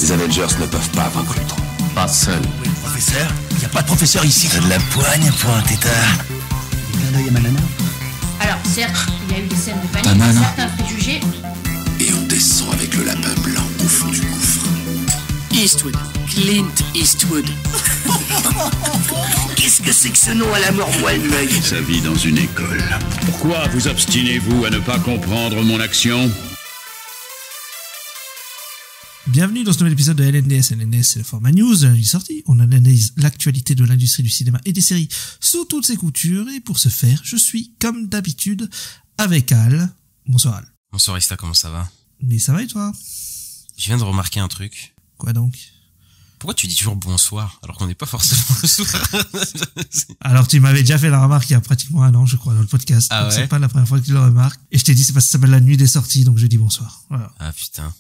Les Avengers ne peuvent pas vaincre le temps. Pas seul. Oui, le professeur. Il n'y a pas de professeur ici. T'as de la poigne pour un tétard. Clin d'œil à ma nana. Alors, certes, il y a eu des scènes de panique, Ta nana. certains préjugés. Et on descend avec le lapin blanc au fond du gouffre. Eastwood. Clint Eastwood. Qu'est-ce que c'est que ce nom à la mort moelle-l'œil? Sa vie dans une école. Pourquoi vous obstinez-vous à ne pas comprendre mon action? Bienvenue dans ce nouvel épisode de LNDS. LNDS, c'est le format news. Il est sorti. On analyse l'actualité de l'industrie du cinéma et des séries sous toutes ses coutures. Et pour ce faire, je suis, comme d'habitude, avec Al. Bonsoir Al. Bonsoir Ista, comment ça va? Mais ça va et toi? Je viens de remarquer un truc. Quoi donc? Pourquoi tu dis toujours bonsoir alors qu'on n'est pas forcément le soir? Alors tu m'avais déjà fait la remarque il y a pratiquement un an, je crois, dans le podcast. Ah donc ouais? c'est pas la première fois que tu le remarques. Et je t'ai dit c'est parce que ça s'appelle la nuit des sorties, donc je dis bonsoir. Voilà. Ah putain.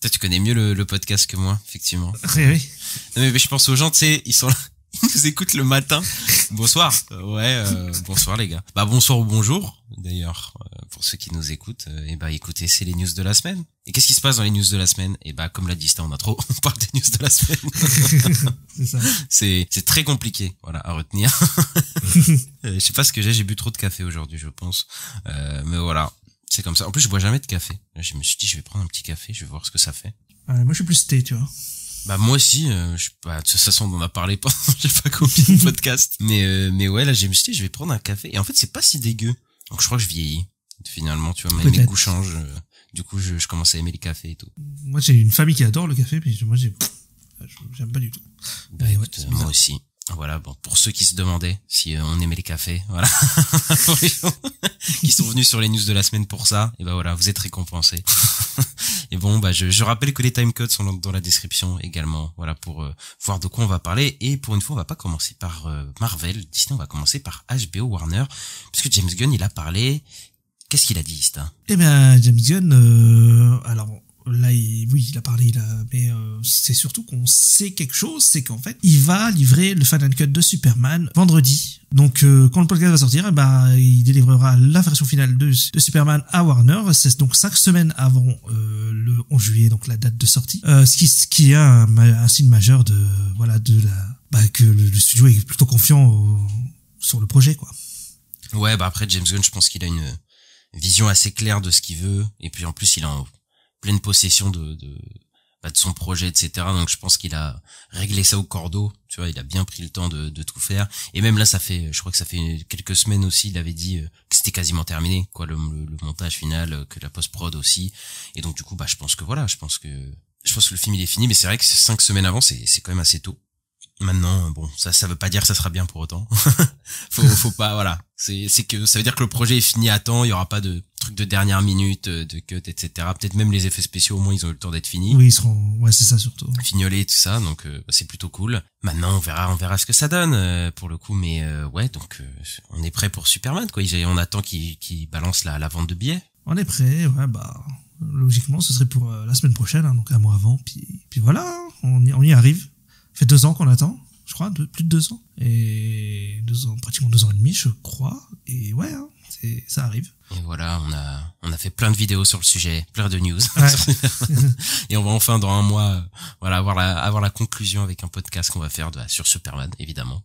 Toi tu connais mieux le podcast que moi, effectivement. Oui, oui. Non mais je pense aux gens, tu sais, ils sont là, ils nous écoutent le matin. Bonsoir. Bonsoir les gars. Bah bonsoir ou bonjour d'ailleurs pour ceux qui nous écoutent. Et bah écoutez, c'est les news de la semaine. Et qu'est-ce qui se passe dans les news de la semaine? Et bah comme l'a dit Ista, on parle des news de la semaine. C'est ça. C'est très compliqué, voilà, à retenir. Je sais pas ce que j'ai bu trop de café aujourd'hui, je pense. Mais voilà, c'est comme ça. En plus, je bois jamais de café. Là, je me suis dit, je vais prendre un petit café, je vais voir ce que ça fait. Moi je suis plus thé, tu vois. Bah moi aussi, de toute façon on en a parlé pendant je sais pas combien de podcasts. Mais ouais, là je me suis dit je vais prendre un café et en fait c'est pas si dégueu. Donc je crois que je vieillis. Finalement, tu vois, mes goûts changent. Du coup je commence à aimer les cafés et tout. Moi j'ai une famille qui adore le café, mais moi j'aime pas du tout. Bah écoute, moi aussi. Voilà, bon, pour ceux qui se demandaient si on aimait les cafés, voilà. Pour les gens qui sont venus sur les news de la semaine pour ça, et bah voilà, vous êtes récompensés. Et bon, bah je rappelle que les timecodes sont dans la description également, voilà, pour voir de quoi on va parler. Et pour une fois, on va pas commencer par Marvel, Disney, on va commencer par HBO Warner, puisque James Gunn, il a parlé. Qu'est-ce qu'il a dit, Ista? Eh ben, James Gunn, alors là, il a parlé, mais c'est surtout qu'on sait quelque chose, c'est qu'en fait, il va livrer le Final Cut de Superman vendredi. Donc, quand le podcast va sortir, eh ben, il délivrera la version finale de Superman à Warner. C'est donc 5 semaines avant le 11 juillet, donc la date de sortie. Ce qui est un signe majeur que le studio est plutôt confiant sur le projet, quoi. Ouais, bah après James Gunn, je pense qu'il a une vision assez claire de ce qu'il veut, et puis en plus il est en pleine possession de son projet, etc. Donc je pense qu'il a réglé ça au cordeau, tu vois, il a bien pris le temps de tout faire. Et même là, je crois que ça fait quelques semaines aussi, il avait dit que c'était quasiment terminé, quoi, le montage final, que la post-prod aussi. Et donc du coup, bah je pense que le film il est fini, mais c'est vrai que 5 semaines avant, c'est quand même assez tôt. Maintenant, bon, ça veut pas dire que ça sera bien pour autant. faut pas, voilà. C'est que ça veut dire que le projet est fini à temps, il y aura pas de trucs de dernière minute, de cut, etc. Peut-être même les effets spéciaux, au moins ils ont eu le temps d'être finis. Oui, c'est ça surtout. Fignolés, tout ça, donc c'est plutôt cool. Maintenant, on verra ce que ça donne pour le coup, mais ouais, donc on est prêt pour Superman, quoi. On attend qu'il balance la vente de billets. On est prêt, ouais, bah logiquement, ce serait pour la semaine prochaine, hein, donc un mois avant, puis voilà, on y arrive. Ça fait 2 ans qu'on attend, je crois, plus de 2 ans. Et 2 ans, pratiquement 2 ans et demi, je crois. Et ouais, hein, ça arrive. Et voilà, on a fait plein de vidéos sur le sujet, plein de news. Ouais. Et on va enfin dans un mois, voilà, avoir la conclusion avec un podcast qu'on va faire sur Superman, évidemment.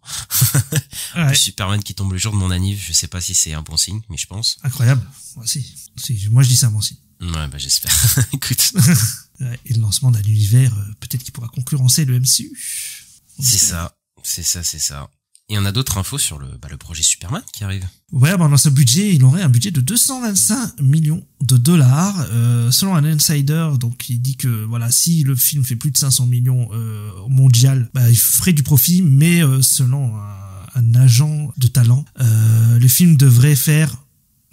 Ouais. Superman qui tombe le jour de mon anniv, je sais pas si c'est un bon signe, mais je pense. Incroyable. Ouais, si. Moi je dis ça, bon signe. Ouais, bah j'espère. Écoute. Ouais, et le lancement d'un univers, peut-être qui pourra concurrencer le MCU. C'est ça. Et on a d'autres infos sur le projet Superman qui arrive. Ouais, bah dans ce budget, il aurait un budget de 225 millions de dollars. Selon un insider, donc il dit que voilà, si le film fait plus de 500 millions mondial, bah il ferait du profit, mais selon un agent de talent, le film devrait faire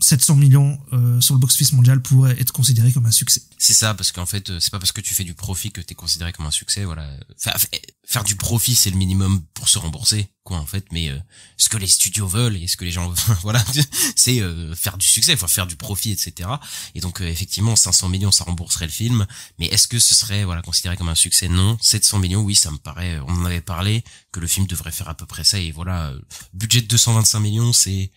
700 millions sur le box-office mondial pour être considéré comme un succès. C'est ça, parce qu'en fait, c'est pas parce que tu fais du profit que t'es considéré comme un succès, voilà. Faire du profit, c'est le minimum pour se rembourser, quoi, en fait, mais ce que les studios veulent et ce que les gens voilà, c'est faire du succès, faut faire du profit, etc. Et donc effectivement, 500 millions, ça rembourserait le film, mais est-ce que ce serait considéré comme un succès? Non. 700 millions, oui, ça me paraît, on en avait parlé, que le film devrait faire à peu près ça, et voilà, budget de 225 millions, c'est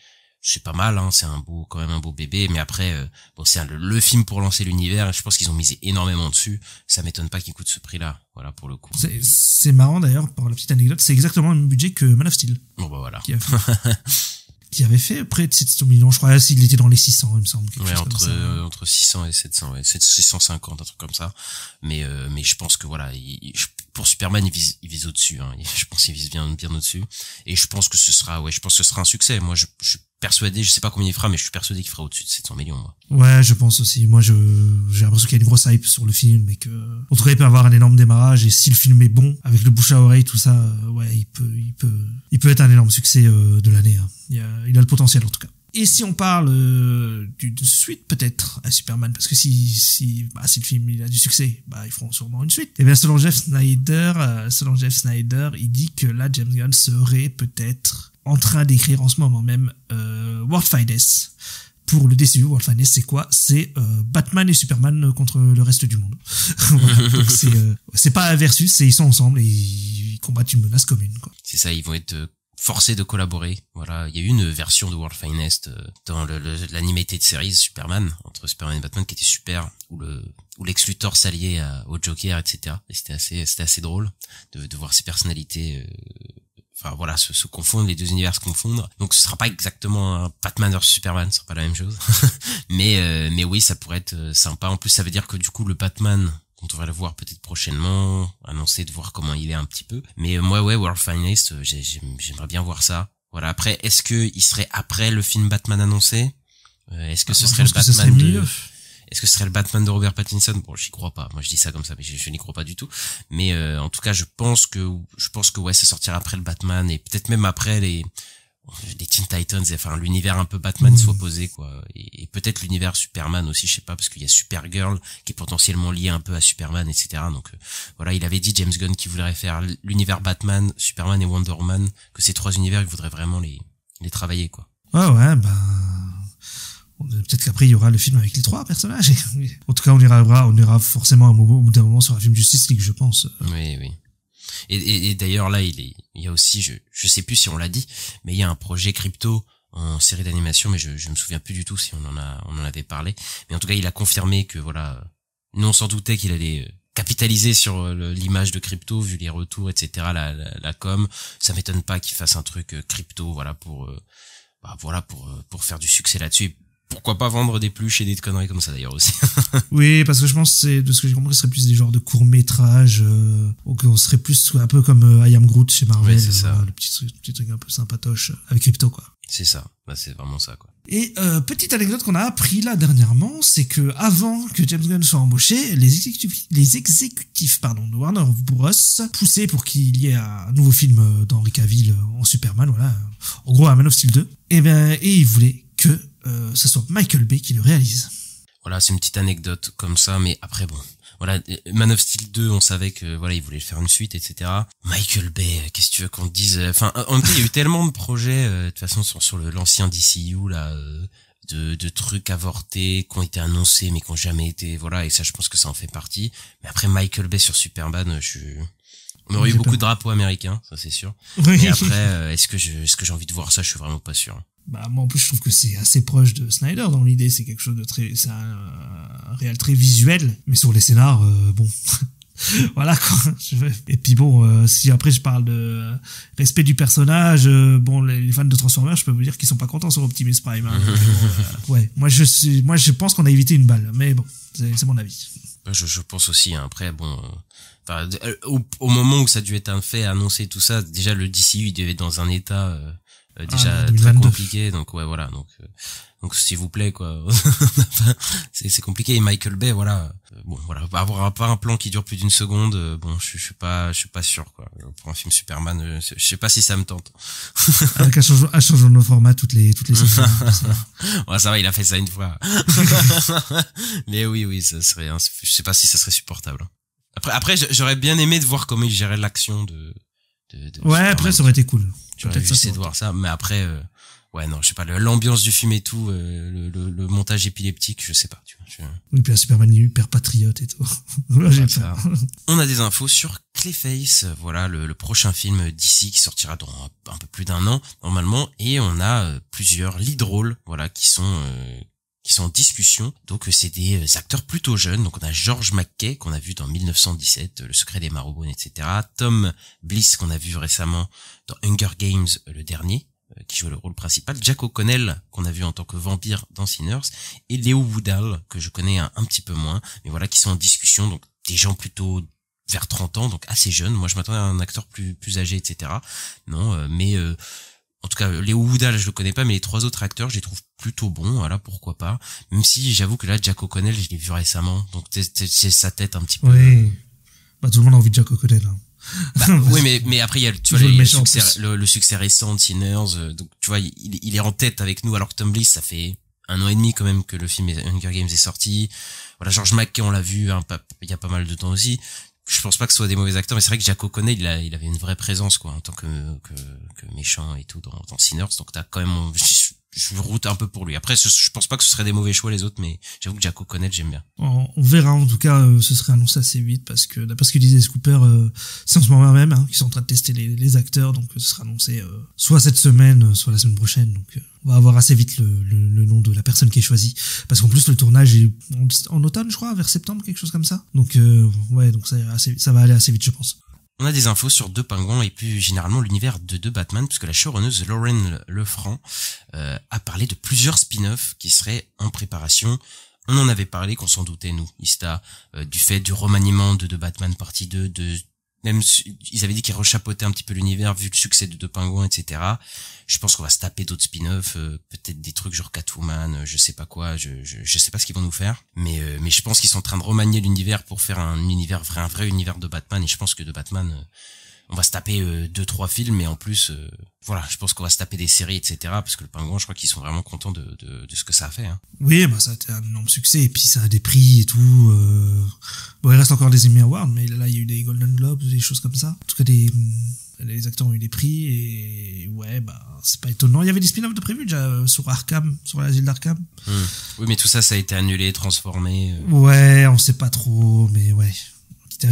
c'est pas mal, hein, c'est quand même un beau bébé, mais après, bon, c'est le film pour lancer l'univers, et je pense qu'ils ont misé énormément dessus, ça m'étonne pas qu'il coûte ce prix-là, voilà, pour le coup. C'est marrant d'ailleurs, pour la petite anecdote, c'est exactement le même budget que Man of Steel. Bon, bah voilà. Qui avait fait près de 700 millions, je crois, s'il était dans les 600, il me semble. Ouais, entre 600 et 700, ouais, 650, un truc comme ça. Mais je pense que voilà, pour Superman, il vise au-dessus, hein. Je pense qu'il vise bien au-dessus. Et je pense que ce sera un succès. Moi, je suis persuadé, je sais pas combien il fera, mais je suis persuadé qu'il fera au-dessus de 700 millions, moi. Ouais, je pense aussi. Moi, j'ai l'impression qu'il y a une grosse hype sur le film et que, en tout cas, il peut avoir un énorme démarrage et si le film est bon, avec le bouche à oreille, tout ça, ouais, il peut être un énorme succès, de l'année, hein. Il a le potentiel, en tout cas. Et si on parle d'une suite peut-être à Superman, parce que si le film il a du succès, ils feront sûrement une suite. Et bien selon Jeff Snyder, il dit que là James Gunn serait peut-être en train d'écrire en ce moment même World Finest. Pour le DCU, World Finest, c'est quoi? C'est Batman et Superman contre le reste du monde. Voilà, donc c'est pas un versus, ils sont ensemble et ils combattent une menace commune, quoi. C'est ça, ils vont être forcés de collaborer. Voilà, il y a eu une version de World Finest dans l'animated series Superman, entre Superman et Batman, qui était super, où Lex Luthor s'alliait au Joker, etc. Et c'était assez drôle de voir ces personnalités enfin voilà, se confondre, les deux univers se confondre. Donc ce sera pas exactement un Batman vs Superman, ce sera pas la même chose. mais oui, ça pourrait être sympa. En plus, ça veut dire que du coup le Batman, on devrait le voir peut-être prochainement, annoncer de voir comment il est un petit peu. Mais moi, ouais, World Finest, j'aimerais bien voir ça. Voilà. Après, est-ce que il serait après le film Batman annoncé? Est-ce que ce serait le Batman est-ce que ce serait le Batman de Robert Pattinson? Bon, j'y crois pas. Moi, je dis ça comme ça, mais je n'y crois pas du tout. Mais en tout cas, je pense que ouais, ça sortira après le Batman et peut-être même après les Teen Titans, enfin l'univers un peu Batman soit posé, quoi, et peut-être l'univers Superman aussi, je sais pas, parce qu'il y a Supergirl qui est potentiellement lié un peu à Superman, etc. Donc voilà, il avait dit James Gunn qu'il voudrait faire l'univers Batman, Superman et Wonder Woman, que ces trois univers, il voudrait vraiment les travailler, quoi. Ouais, peut-être qu'après il y aura le film avec les trois personnages. En tout cas, on ira forcément au bout d'un moment sur un film Justice League, je pense. Oui. Et d'ailleurs là, il y a aussi, je sais plus si on l'a dit, mais il y a un projet Crypto en série d'animation, mais je me souviens plus du tout si on en avait parlé. Mais en tout cas, il a confirmé que voilà, nous on s'en doutait qu'il allait capitaliser sur l'image de Crypto, vu les retours, etc. La com, ça m'étonne pas qu'il fasse un truc Crypto, voilà, pour faire du succès là-dessus. Pourquoi pas vendre des pluches et des conneries comme ça d'ailleurs aussi. Oui, parce que je pense de ce que j'ai compris, ce serait plus des genres de courts-métrages, on serait plus un peu comme I Am Groot chez Marvel, ouais, c'est ça. Le petit truc un peu sympatoche avec Crypto, quoi. C'est ça, c'est vraiment ça, quoi. Et petite anecdote qu'on a appris là dernièrement, c'est que avant que James Gunn soit embauché, les exécutifs de Warner Bros poussaient pour qu'il y ait un nouveau film d'Henry Cavill en Superman, voilà, en gros un Man of Steel 2, et ils voulaient que ce soit Michael Bay qui le réalise. Voilà, c'est une petite anecdote comme ça, mais après bon, voilà, Man of Steel 2, on savait que voilà, il voulait faire une suite, etc. Michael Bay, qu'est-ce que tu veux qu'on te dise? Enfin, en même temps, il y a eu tellement de projets, de toute façon, sur l'ancien DCU là, de trucs avortés qui ont été annoncés mais qui ont jamais été, voilà, et ça, je pense que ça en fait partie. Mais après Michael Bay sur Superman, on aurait eu beaucoup de drapeaux américains, ça c'est sûr. Oui. Mais après, est-ce que j'ai envie de voir ça? Je suis vraiment pas sûr. Moi en plus je trouve que c'est assez proche de Snyder dans l'idée, c'est quelque chose de c'est un réel très visuel, mais sur les scénars, bon, voilà quoi. Et puis bon, si après je parle de respect du personnage, bon, les fans de Transformers, je peux vous dire qu'ils sont pas contents sur Optimus Prime, hein. Ouais, moi je pense qu'on a évité une balle, mais bon, c'est mon avis. Je pense aussi, hein. Après bon, au moment où ça a dû être un fait annoncé, tout ça, déjà le DCU il devait être dans un état déjà très compliqué, donc ouais, voilà, donc s'il vous plaît, quoi. c'est compliqué. Et Michael Bay, voilà, bon, voilà, avoir pas un plan qui dure plus d'une seconde, bon, je suis pas sûr, quoi. Pour un film Superman, je sais pas si ça me tente. Avec un changement de format toutes les semaines. Ouais, ça va, il a fait ça une fois. Mais oui, ça serait, je sais pas si ça serait supportable. Après, j'aurais bien aimé de voir comment il gérait l'action de ouais, Superman. Après, ça aurait été cool. J'aurais essayé de voir ça, mais après, ouais, non, je sais pas, l'ambiance du film et tout, le montage épileptique, je sais pas, tu vois. Oui, puis un Superman hyper patriote et tout. Là, j'ai ça. On a des infos sur Clayface, voilà le prochain film d'ici qui sortira dans un peu plus d'1 an normalement, et on a plusieurs lead roles, voilà, qui sont en discussion. Donc c'est des acteurs plutôt jeunes. Donc on a George McKay qu'on a vu dans 1917, Le secret des Marrowbone, etc. Tom Bliss qu'on a vu récemment dans Hunger Games, le dernier, qui joue le rôle principal. Jack O'Connell qu'on a vu en tant que vampire dans Sinners, et Léo Woodall que je connais un petit peu moins, mais voilà, qui sont en discussion. Donc des gens plutôt vers 30 ans, donc assez jeunes. Moi je m'attendais à un acteur plus âgé, etc. Non, mais en tout cas, Léo Woodall, je le connais pas, mais les 3 autres acteurs, je les trouve plutôt bons, voilà, pourquoi pas. Même si, j'avoue que là, Jack O'Connell, je l'ai vu récemment, donc c'est sa tête un petit peu. Oui. Bah, tout le monde a envie de Jack O'Connell, hein. Bah, oui, mais après, il y a, tu vois, le succès récent de Sinners, donc, tu vois, il est en tête avec nous, alors que Tom Bliss, ça fait 1 an et demi quand même que le film Hunger Games est sorti. Voilà, George McKay, on l'a vu, hein, il y a pas mal de temps aussi. Je pense pas que ce soit des mauvais acteurs, mais c'est vrai que Jack O'Connell, il avait une vraie présence, quoi, en tant que méchant et tout dans Sinners. Donc t'as quand même, je route un peu pour lui. Après, je pense pas que ce serait des mauvais choix les autres, mais j'avoue que Jack O'Connell, j'aime bien. On verra, en tout cas, ce serait annoncé assez vite, parce que d'après ce que disait Scooper, c'est en ce moment même, hein, qu'ils sont en train de tester les acteurs, donc ce sera annoncé soit cette semaine, soit la semaine prochaine. Donc on va avoir assez vite le nom de la personne qui est choisie, parce qu'en plus le tournage est en automne, je crois, vers septembre, quelque chose comme ça. Donc ouais, donc ça va aller assez vite, je pense. On a des infos sur 2 Pingouins et plus généralement l'univers de Batman, puisque la showrunneuse Lauren Lefranc a parlé de plusieurs spin-offs qui seraient en préparation. On en avait parlé, qu'on s'en doutait, nous, Ista, du fait du remaniement de Batman partie 2, même ils avaient dit qu'ils rechapeautaient un petit peu l'univers vu le succès de 2 Pingouins, etc. Je pense qu'on va se taper d'autres spin-offs, peut-être des trucs genre Catwoman, je sais pas quoi, je sais pas ce qu'ils vont nous faire, mais je pense qu'ils sont en train de remanier l'univers pour faire un vrai univers de Batman, et je pense que de Batman, on va se taper 2-3 films, et en plus, voilà, je pense qu'on va se taper des séries, etc. Parce que le Pingouin, je crois qu'ils sont vraiment contents de ce que ça a fait, hein. Oui, bah ça a été un énorme succès, et puis ça a des prix et tout. Bon, il reste encore des Emmy Awards, mais là il y a eu des Golden Globes, des choses comme ça. En tout cas, les acteurs ont eu des prix, et ouais, bah c'est pas étonnant. Il y avait des spin-offs de prévus déjà sur Arkham, sur l'asile d'Arkham. Oui, mais tout ça a été annulé, transformé. Ouais, on sait pas trop, mais ouais.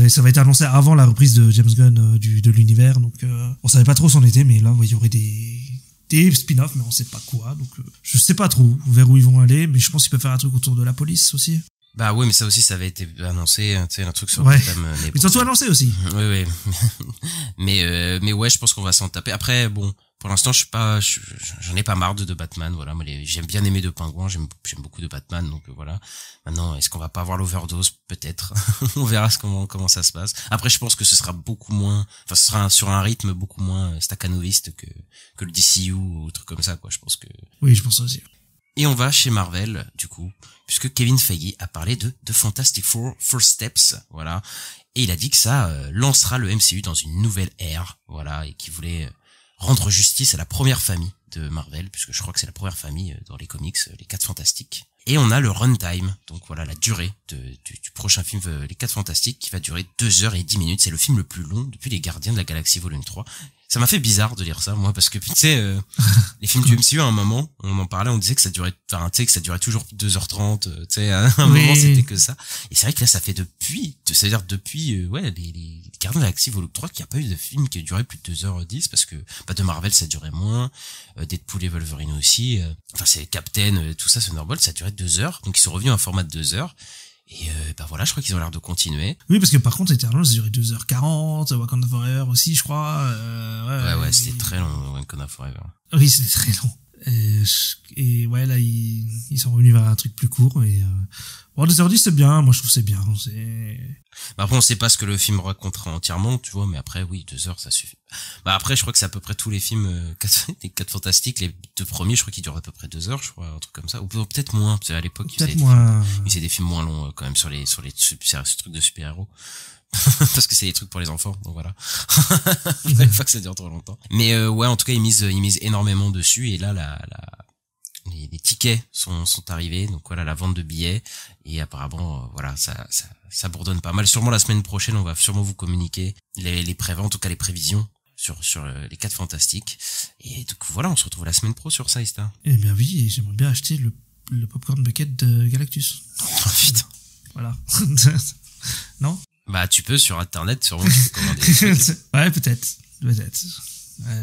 Ça va être annoncé avant la reprise de James Gunn de l'univers, donc on savait pas trop où c'en était, mais là il y aurait des spin-offs, mais on sait pas quoi, donc je sais pas trop vers où ils vont aller, mais je pense qu'ils peuvent faire un truc autour de la police aussi. Bah ouais, mais ça aussi, ça avait été annoncé, tu sais, un truc sur ouais. le thème. Mais surtout annoncé aussi. Oui. mais ouais, je pense qu'on va s'en taper. Après, bon, pour l'instant, j'en ai pas marre de Batman, voilà. Moi, j'aime bien aimer 2 Pingouins, j'aime beaucoup de Batman, donc voilà. Maintenant, est-ce qu'on va pas avoir l'overdose? Peut-être. On verra comment ça se passe. Après, je pense que ce sera beaucoup moins, enfin, ce sera sur un rythme beaucoup moins stakhanoviste que le DCU ou truc comme ça, quoi. Je pense que. Oui, je pense aussi. Et on va chez Marvel, du coup, puisque Kevin Feige a parlé de The Fantastic Four First Steps, voilà. Et il a dit que ça lancera le MCU dans une nouvelle ère, voilà, et qu'il voulait rendre justice à la première famille de Marvel, puisque je crois que c'est la première famille dans les comics, les 4 Fantastiques. Et on a le runtime, donc voilà, la durée du prochain film, les 4 Fantastiques, qui va durer 2h10. C'est le film le plus long depuis les Gardiens de la Galaxie volume 3. Ça m'a fait bizarre de lire ça, moi, parce que, tu sais, les films du MCU, à un moment, on en parlait, on disait que ça durait, enfin, tu sais, que ça durait toujours 2h30, tu sais, à un moment, c'était que ça. Et c'est vrai que là, ça fait c'est-à-dire depuis, ouais, les Gardiens de la Galaxie volume 3, qu'il n'y a pas eu de film qui a duré plus de 2h10, parce que, de Marvel, ça durait moins, Deadpool et Wolverine aussi, enfin, c'est Captain, tout ça, Thunderbolt, ça durait 2h, donc ils sont revenus à un format de 2h. Et voilà, je crois qu'ils ont l'air de continuer. Oui, parce que par contre, Eternal, ça durait 2h40, Wakanda Forever aussi, je crois. Ouais, c'était très long, Wakanda Forever. Oui, c'était très long. Et ouais, là, ils sont revenus vers un truc plus court. Et bon, 2h10, c'est bien. Moi, je trouve que c'est bien. Après, on sait pas ce que le film racontera entièrement, tu vois, mais après, oui, 2 heures, ça suffit. Après, je crois que c'est à peu près tous les films, les 4 Fantastiques, les 2 premiers, je crois qu'ils durent à peu près 2 heures, je crois, un truc comme ça. Ou peut-être moins, parce qu'à l'époque, ils faisaient des films moins longs, quand même, sur les trucs de super-héros. Parce que c'est des trucs pour les enfants, donc voilà. Il fallait pas que ça dure trop longtemps. Mais ouais, en tout cas, ils misent énormément dessus, et là, les tickets sont arrivés, donc voilà, la vente de billets, et apparemment, voilà, ça bourdonne pas mal. Sûrement la semaine prochaine, on va sûrement vous communiquer les préventes, en tout cas les prévisions sur les 4 Fantastiques. Et donc voilà, on se retrouve la semaine pro sur ça, Ista. Eh bien oui, et j'aimerais bien acheter le popcorn bucket de Galactus. Oh putain. Voilà. Non? Bah, tu peux sur internet, sûrement, tu peux commander des trucs. Ouais, peut-être.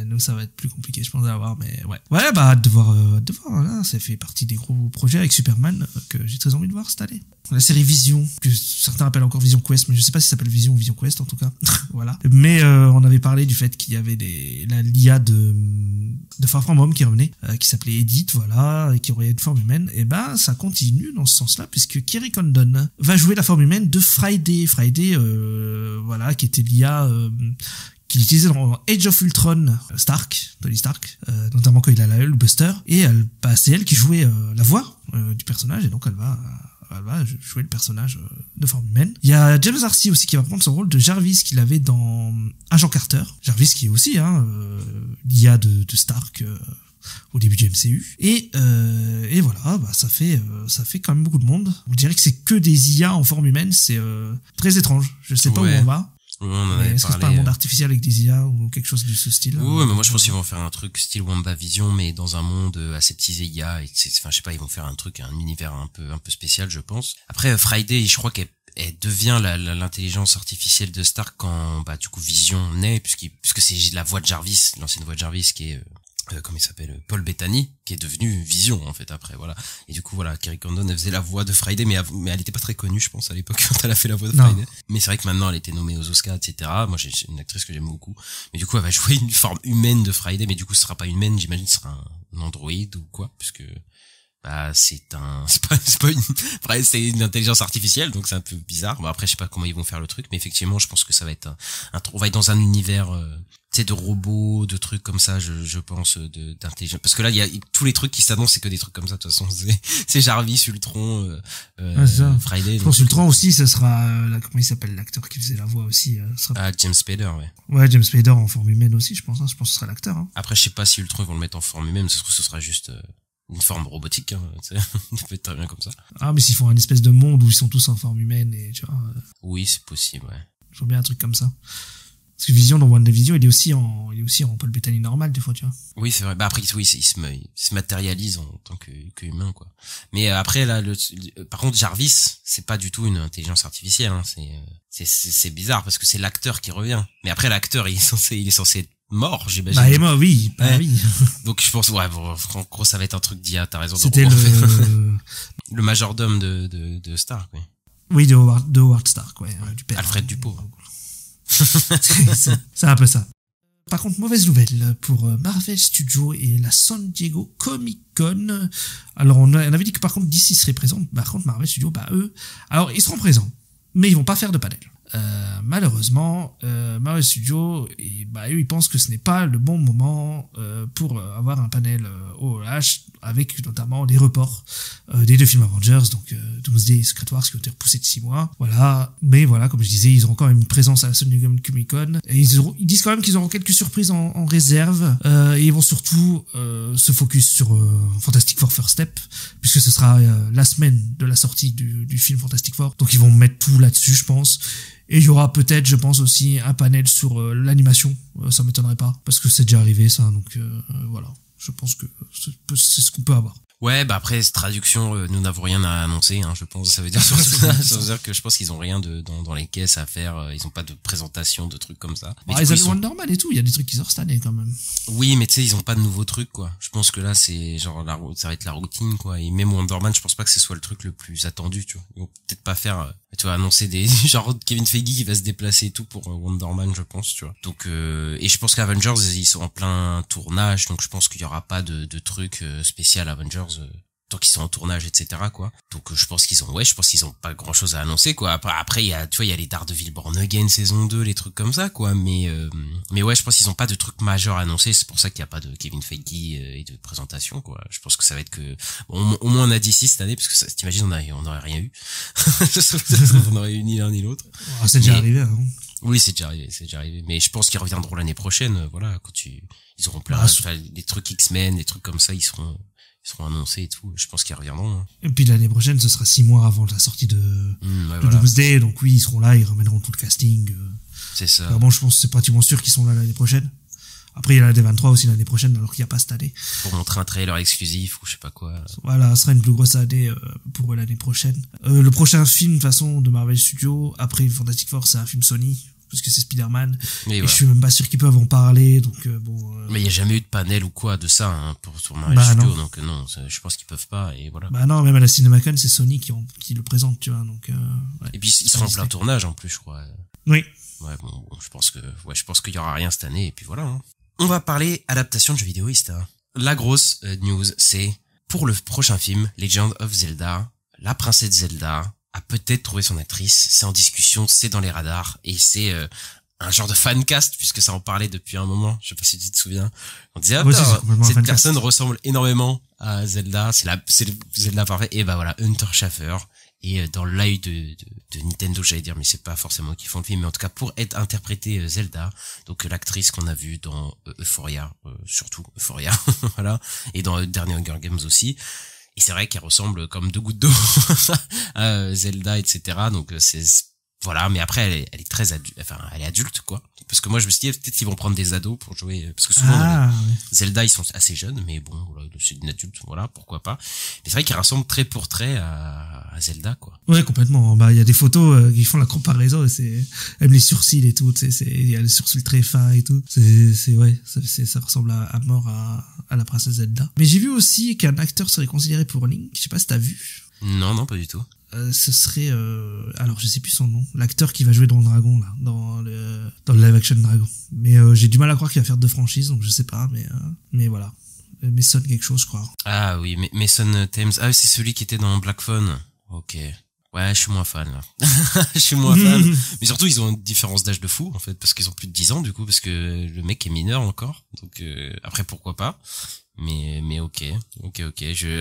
Nous, ça va être plus compliqué, je pense, à avoir, mais ouais. Ouais, bah, hâte de voir, là, ça fait partie des gros projets avec Superman, que j'ai très envie de voir cette année. La série Vision, que certains appellent encore Vision Quest, mais je sais pas si ça s'appelle Vision ou Vision Quest, en tout cas. Voilà. Mais, on avait parlé du fait qu'il y avait l'IA de Far From Home qui revenait, qui s'appelait Edith, voilà, et qui aurait une forme humaine. Et ben, ça continue dans ce sens-là, puisque Kerry Condon va jouer la forme humaine de Friday. Friday, voilà, qui était l'IA, qu'il utilisait dans Age of Ultron, Tony Stark, notamment quand il a la Hulkbuster, et c'est elle qui jouait la voix du personnage, et donc elle va jouer le personnage de forme humaine. Il y a James Arcee aussi qui va prendre son rôle de Jarvis qu'il avait dans Agent Carter. Jarvis qui est aussi l'IA de Stark au début du MCU. Et voilà, bah ça fait quand même beaucoup de monde. On dirait que c'est que des IA en forme humaine, c'est très étrange. Je sais pas où on va. Est-ce que c'est pas un monde artificiel avec des IA ou quelque chose de ce style? Oui, mais moi je pense qu'ils vont faire un truc style WandaVision, mais dans un monde aseptisé IA. Enfin, je sais pas, ils vont faire un univers un peu spécial, je pense. Après, Friday, je crois qu'elle devient l'intelligence artificielle de Stark quand, bah, du coup, Vision naît, puisque c'est la voix de Jarvis, l'ancienne voix de Jarvis qui est, comment il s'appelle, Paul Bettany, qui est devenu Vision, en fait, après, voilà. Et du coup, voilà, Kerry Condon, elle faisait la voix de Friday, mais elle était pas très connue, je pense, à l'époque, quand elle a fait la voix de Friday. Mais c'est vrai que maintenant, elle était nommée aux Oscars, etc. Moi, j'ai une actrice que j'aime beaucoup. Mais du coup, elle va jouer une forme humaine de Friday, mais du coup, ce sera pas humaine, j'imagine, ce sera un androïde ou quoi, puisque, bah, c'est une intelligence artificielle, donc c'est un peu bizarre. Bon, après, je sais pas comment ils vont faire le truc, mais effectivement, je pense que ça va être on va être dans un univers, tu sais, de robots, de trucs comme ça, je pense, d'intelligence. Parce que là, il y a tous les trucs qui s'annoncent, c'est que des trucs comme ça, de toute façon. C'est Jarvis, Ultron, Friday. Je pense Ultron aussi, ça sera, comment il s'appelle, l'acteur qui faisait la voix aussi, James Spader, ouais. Ouais, James Spader en forme humaine aussi, je pense que ce sera l'acteur, Après, je sais pas si Ultron, ils vont le mettre en forme humaine, ce sera juste, une forme robotique, ça peut être très bien comme ça. Ah, mais s'ils font un espèce de monde où ils sont tous en forme humaine et tu vois. Oui, c'est possible, ouais. Je vois bien un truc comme ça. Parce que Vision, dans WandaVision, il est aussi en Paul Bettany normal, des fois, tu vois. Oui, c'est vrai. Bah, après, oui, il se matérialise en tant qu'humain, quoi. Mais après, là, par contre, Jarvis, c'est pas du tout une intelligence artificielle, hein. C'est bizarre parce que c'est l'acteur qui revient. Mais après, l'acteur, il est censé être mort, j'imagine. Bah, Emma, oui. Bah, oui. Donc, je pense, ouais, bon, en gros, ça va être un truc d'IA, t'as raison. C'était le majordome de Stark, oui. Oui, de Howard Stark, ouais. Du père. Alfred Dupont. C'est un peu ça. Par contre, mauvaise nouvelle pour Marvel Studios et la San Diego Comic Con. Alors, on avait dit que par contre DC serait présent. Par contre, Marvel Studios, bah eux, alors ils seront présents, mais ils vont pas faire de panel. Malheureusement, Marvel Studios, eux, ils pensent que ce n'est pas le bon moment pour avoir un panel OOH, avec notamment les reports des 2 films Avengers, donc Doomsday et Secret Wars, qui ont été repoussés de 6 mois. Voilà. Mais voilà, comme je disais, ils auront quand même une présence à la San Diego Comic Con. Et ils disent quand même qu'ils auront quelques surprises en réserve. Et ils vont surtout se focus sur Fantastic Four First Step, puisque ce sera la semaine de la sortie du film Fantastic Four. Donc ils vont mettre tout là-dessus, je pense. Et il y aura peut-être, je pense aussi, un panel sur l'animation. Ça m'étonnerait pas, parce que c'est déjà arrivé, ça. Donc voilà, je pense que c'est ce qu'on peut avoir. Ouais, bah après, cette traduction, nous n'avons rien à annoncer, hein, je pense. Ça veut dire surtout ça. Ça veut dire que je pense qu'ils ont rien dans les caisses à faire. Ils ont pas de présentation, de trucs comme ça. Mais ils avaient Wonder Man et tout. Il y a des trucs qui sortent cette année, quand même. Oui, mais tu sais, ils ont pas de nouveaux trucs, quoi. Je pense que là, c'est genre, ça va être la routine, quoi. Et même Wonder Man, je pense pas que ce soit le truc le plus attendu, tu vois. Ils vont peut-être pas faire, tu vois, annoncer genre Kevin Feige qui va se déplacer et tout pour Wonder Man, je pense, tu vois. Donc, et je pense qu'Avengers, ils sont en plein tournage, donc je pense qu'il y aura pas de truc spécial Avengers, tant qu'ils sont en tournage, etc., quoi. Donc, je pense qu'ils ont pas grand chose à annoncer, quoi. Après, il y a les Daredevil Born Again saison 2, les trucs comme ça, quoi. Mais ouais, je pense qu'ils ont pas de trucs majeurs à annoncer. C'est pour ça qu'il y a pas de Kevin Feige et de présentation, quoi. Je pense que ça va être que, bon, au moins on a DC cette année, parce que t'imagines, on aurait rien eu. On aurait eu ni l'un ni l'autre. Oh, c'est déjà arrivé, hein. Oui, c'est déjà arrivé. Mais je pense qu'ils reviendront l'année prochaine, voilà, quand ils auront plein, des trucs X-Men, des trucs comme ça, ils seront annoncés et tout. Je pense qu'ils reviendront, hein. Et puis l'année prochaine, ce sera 6 mois avant la sortie de Doomsday. Donc oui, ils seront là, ils ramèneront tout le casting. C'est ça. Vraiment, je pense que c'est pratiquement sûr qu'ils sont là l'année prochaine. Après, il y a la D23 aussi l'année prochaine, alors qu'il n'y a pas cette année. Pour montrer un trailer exclusif ou je sais pas quoi. Voilà, ce sera une plus grosse année pour l'année prochaine. Le prochain film, de toute façon, de Marvel Studios, après Fantastic Four, c'est un film Sony, parce que c'est Spider-Man. Et voilà. Je suis même pas sûr qu'ils peuvent en parler, donc bon... Mais il y a jamais eu de panel ou quoi de ça, hein, pour Marvel Studios, donc non, je pense qu'ils peuvent pas, et voilà. Bah non, même à la CinemaCon, c'est Sony qui le présente, tu vois, donc... Ouais. Et puis, ils seront en plein tournage, en plus, je crois. Oui. Ouais, bon, je pense qu'il y aura rien cette année, et puis voilà, hein. On va parler adaptation de jeux vidéoistes. Hein. La grosse news, c'est pour le prochain film, Legend of Zelda, la princesse Zelda a peut-être trouvé son actrice. C'est en discussion, c'est dans les radars et c'est un genre de fancast puisque ça en parlait depuis un moment. Je sais pas si tu te souviens. On disait cette personne ressemble énormément à Zelda, c'est le Zelda parfait. Et bah voilà, Hunter Schafer. Et dans l'œil de Nintendo, j'allais dire, mais c'est pas forcément qui font le film, mais en tout cas pour être interprété Zelda, donc l'actrice qu'on a vue dans Euphoria, surtout Euphoria, voilà, et dans le dernier Hunger Games aussi. Et c'est vrai qu'elle ressemble comme deux gouttes d'eau à Zelda, etc. Donc c'est voilà, mais après elle est très adulte, enfin elle est adulte quoi. Parce que moi je me suis dit peut-être qu'ils vont prendre des ados pour jouer, parce que souvent dans les Zelda ils sont assez jeunes, mais bon voilà, c'est une adulte, voilà, pourquoi pas. Mais c'est vrai qu'il ressemble trait pour trait à Zelda quoi. Ouais, complètement. Bah il y a des photos qui font la comparaison, et c'est même les sourcils et tout, il y a les sourcils très fins et tout. C'est ouais, ça ressemble à mort à la princesse Zelda. Mais j'ai vu aussi qu'un acteur serait considéré pour Link, je sais pas si t'as vu. Non, pas du tout. Ce serait alors je sais plus son nom, l'acteur qui va jouer dans le dragon là, dans le live action dragon, mais j'ai du mal à croire qu'il va faire deux franchises, donc je sais pas, mais voilà, Mason quelque chose je crois. Ah oui, Mason Thames, ah c'est celui qui était dans Black Phone. Ok, ouais, je suis moins fan là. Je suis moins fan, mais surtout ils ont une différence d'âge de fou en fait, parce qu'ils ont plus de 10 ans du coup, parce que le mec est mineur encore, donc après pourquoi pas. Mais ok.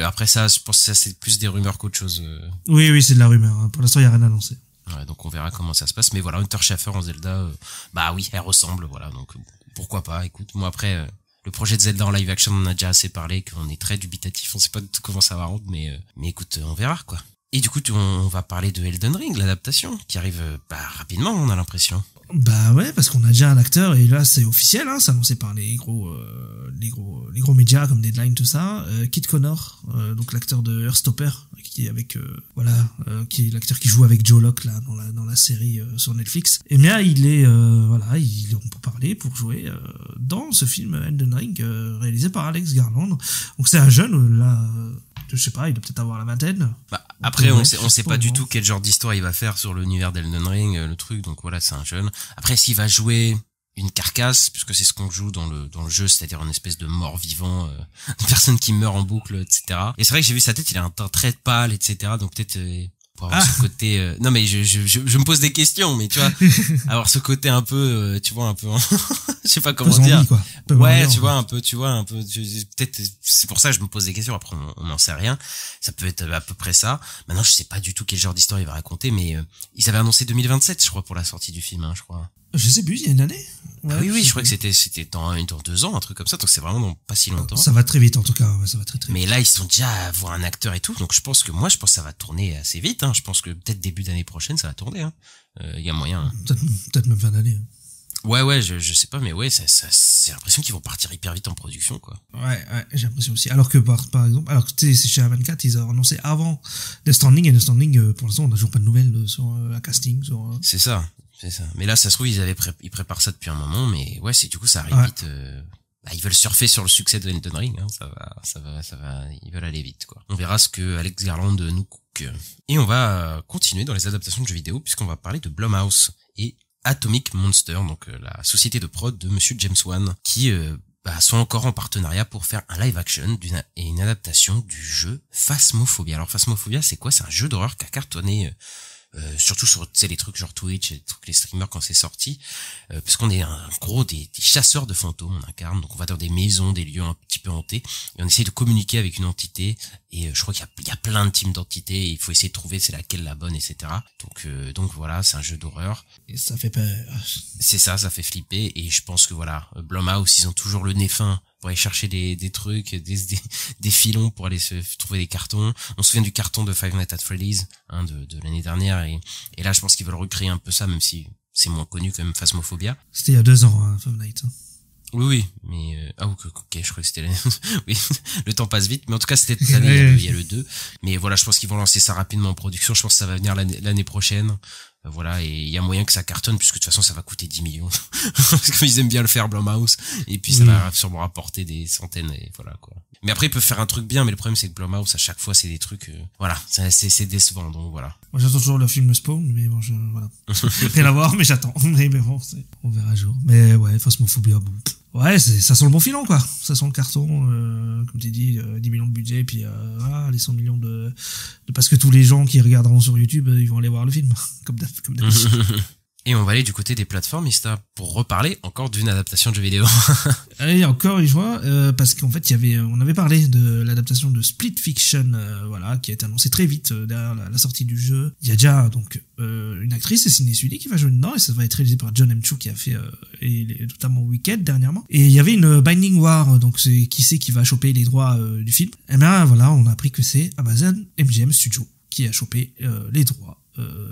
Après ça, je pense que ça c'est plus des rumeurs qu'autre chose. Oui, c'est de la rumeur. Hein. Pour l'instant, il y a rien annoncé. Ouais, donc on verra comment ça se passe. Mais voilà, Hunter Schafer en Zelda, bah oui, elle ressemble, voilà. Donc pourquoi pas. Écoute, moi après, le projet de Zelda en live action, on en a déjà assez parlé, qu'on est très dubitatif. On sait pas du tout comment ça va rendre, mais écoute, on verra quoi. Et du coup, on va parler de Elden Ring, l'adaptation, qui arrive rapidement, on a l'impression. Bah ouais, parce qu'on a déjà un acteur, et là c'est officiel, hein, c'est annoncé par les gros médias comme Deadline, tout ça. Kit Connor, donc l'acteur de Heartstopper, qui est avec qui est l'acteur qui joue avec Joe Locke là dans la série sur Netflix. Et bien il est on peut parler pour jouer dans ce film Elden Ring réalisé par Alex Garland. Donc c'est un jeune là. Je sais pas, il doit peut-être avoir la vingtaine. Bah, après, on sait pas du tout quel genre d'histoire il va faire sur l'univers d'Elden Ring, le truc, donc voilà, c'est un jeune. Après, s'il va jouer une carcasse, puisque c'est ce qu'on joue dans le jeu, c'est-à-dire une espèce de mort-vivant, une personne qui meurt en boucle, etc. Et c'est vrai que j'ai vu sa tête, il a un teint très pâle, etc. Donc peut-être pour avoir ce côté... non mais je me pose des questions, mais tu vois, avoir ce côté un peu, tu vois, un peu... je sais pas comment dire. Quoi. Ouais, tu vois, un peu, peut-être, c'est pour ça que je me pose des questions, après on n'en sait rien. Ça peut être à peu près ça. Maintenant, je sais pas du tout quel genre d'histoire il va raconter, mais ils avaient annoncé 2027, je crois, pour la sortie du film, hein, je crois. Je sais plus, il y a une année. Ouais, oui, je crois que c'était dans 2 ans, un truc comme ça, donc c'est vraiment dans pas si longtemps. Ça va très vite en tout cas, ouais, ça va très vite. Mais là, ils sont déjà à voir un acteur et tout, donc je pense que ça va tourner assez vite, hein. Je pense que peut-être début d'année prochaine, ça va tourner, hein. Y a moyen. Hein. Peut-être même fin d'année. Ouais, je sais pas, mais ouais, ça c'est l'impression qu'ils vont partir hyper vite en production, quoi. Ouais, j'ai l'impression aussi. Alors que par exemple, c'est chez A24, ils ont annoncé avant Death Stranding, et Death Stranding, pour l'instant, on n'a toujours pas de nouvelles sur un casting, C'est ça. Mais là, ça se trouve, ils préparent ça depuis un moment, mais ouais, du coup, ça arrive vite. Ils veulent surfer sur le succès de Elden Ring, hein. Ça va, ils veulent aller vite, quoi. On verra ce que Alex Garland nous cook. Et on va continuer dans les adaptations de jeux vidéo, puisqu'on va parler de Blumhouse et Atomic Monster, donc la société de prod de monsieur James Wan, qui sont encore en partenariat pour faire un live action et une adaptation du jeu Phasmophobia. Alors Phasmophobia, c'est quoi? C'est un jeu d'horreur qui a cartonné surtout sur les trucs genre Twitch et les streamers quand c'est sorti, parce qu'on est des chasseurs de fantômes, on incarne, donc on va dans des maisons, des lieux un petit peu hantés, et on essaye de communiquer avec une entité, et je crois qu'il y a plein de teams d'entités, et il faut essayer de trouver c'est laquelle la bonne, etc. Donc voilà, c'est un jeu d'horreur. Et ça fait peur. C'est ça fait flipper, et je pense que voilà, Blumhouse, ils ont toujours le nez fin pour aller chercher des trucs, des filons pour aller se trouver des cartons. On se souvient du carton de Five Nights at Freddy's, hein, de l'année dernière, et là je pense qu'ils veulent recréer un peu ça, même si c'est moins connu quand même, Phasmophobia. C'était il y a 2 ans, hein, Five Nights. Oui, mais ok, je crois que c'était oui, le temps passe vite, mais en tout cas c'était cette année, il y a le 2. Mais voilà, je pense qu'ils vont lancer ça rapidement en production. Je pense que ça va venir l'année prochaine. Voilà, et il y a moyen que ça cartonne puisque de toute façon ça va coûter 10 millions parce qu'ils aiment bien le faire, Blumhouse, et puis ça va sûrement rapporter des centaines, et voilà quoi. Mais après ils peuvent faire un truc bien, mais le problème c'est que Blumhouse à chaque fois c'est des trucs voilà, c'est décevant, donc voilà. Moi j'attends toujours le film Spawn, mais bon, voilà. Rien à voir, mais j'attends. Mais bon, on verra un jour. Mais ouais, Phasmophobia, bon. Ouais, ça sent le bon filon, quoi. Ça sent le carton, comme tu dis, 10 millions de budget, puis les 100 millions de... Parce que tous les gens qui regarderont sur YouTube, ils vont aller voir le film, comme d'habitude. Et on va aller du côté des plateformes, Ista, pour reparler encore d'une adaptation de jeu vidéo. Et encore une fois, parce qu'en fait, on avait parlé de l'adaptation de Split Fiction, voilà, qui a été annoncée très vite derrière la sortie du jeu. Il y a déjà donc une actrice, c'est Sydney Sweeney, qui va jouer dedans, et ça va être réalisé par John M. Chu, qui a fait notamment Wicked dernièrement. Et il y avait une Binding War, donc c'est qui va choper les droits du film. Et bien voilà, on a appris que c'est Amazon MGM Studio qui a chopé les droits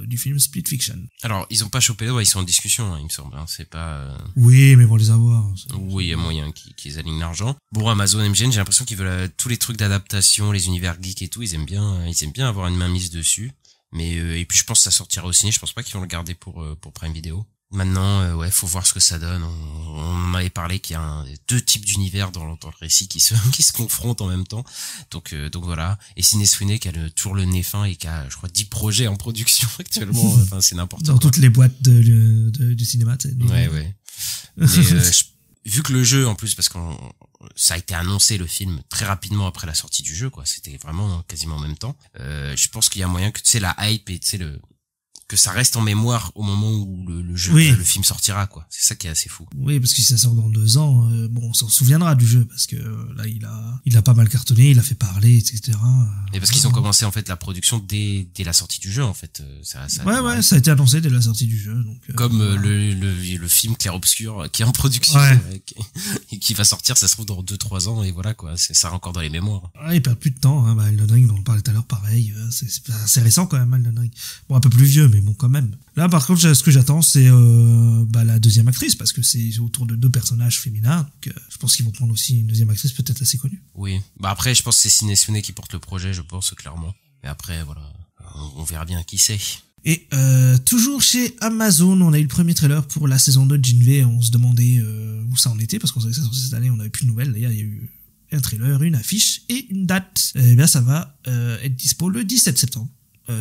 du film Split Fiction. Alors, ils ont pas chopé les droits, ils sont en discussion, il me semble, hein, c'est pas... Oui, mais ils vont les avoir. Oui, il y a moyen qu'ils alignent l'argent. Bon, Amazon, MGM, j'ai l'impression qu'ils veulent tous les trucs d'adaptation, les univers geeks et tout, ils aiment bien avoir une main mise dessus. Mais et puis je pense que ça sortira au ciné, je pense pas qu'ils vont le garder pour Prime Video. Maintenant, ouais, faut voir ce que ça donne. On avait parlé qu'il y a deux types d'univers dans le récit qui se confrontent en même temps. Donc voilà. Et Sydney Sweeney qui a toujours le nez fin et qui a, je crois, 10 projets en production actuellement. Enfin, c'est n'importe quoi. Dans toutes les boîtes du cinéma, tu sais. Ouais. Mais, vu que le jeu, en plus, parce que ça a été annoncé, le film, très rapidement après la sortie du jeu, quoi. C'était vraiment quasiment en même temps. Je pense qu'il y a moyen que, tu sais, la hype et, tu sais, que ça reste en mémoire au moment où le jeu, le film sortira, quoi. C'est ça qui est assez fou. Oui, parce que si ça sort dans 2 ans, bon, on s'en souviendra du jeu, parce que là, il a pas mal cartonné, il a fait parler, etc. Et parce qu'ils ont commencé, en fait, la production dès la sortie du jeu, en fait. Ça a été annoncé dès la sortie du jeu, donc. Comme le film Clair Obscur qui est en production, et qui va sortir, ça se trouve dans 2-3 ans, et voilà, quoi. Ça sera encore dans les mémoires. Ah, il perd plus de temps, hein. Elden Ring, dont on parlait tout à l'heure, pareil. C'est assez récent, quand même, Elden Ring. Bon, un peu plus vieux, mais bon, quand même. Là, par contre, ce que j'attends, c'est la deuxième actrice, parce que c'est autour de 2 personnages féminins. Donc, je pense qu'ils vont prendre aussi une deuxième actrice, peut-être assez connue. Oui. Bah après, je pense que c'est Sydney Sweeney qui porte le projet, je pense, clairement. Et après, voilà, on verra bien qui c'est. Et toujours chez Amazon, on a eu le premier trailer pour la saison 2 de Jinvei. On se demandait où ça en était, parce qu'on savait que ça sortait cette année, on n'avait plus de nouvelles. D'ailleurs, il y a eu un trailer, une affiche et une date. Et bien, ça va être dispo le 17 septembre.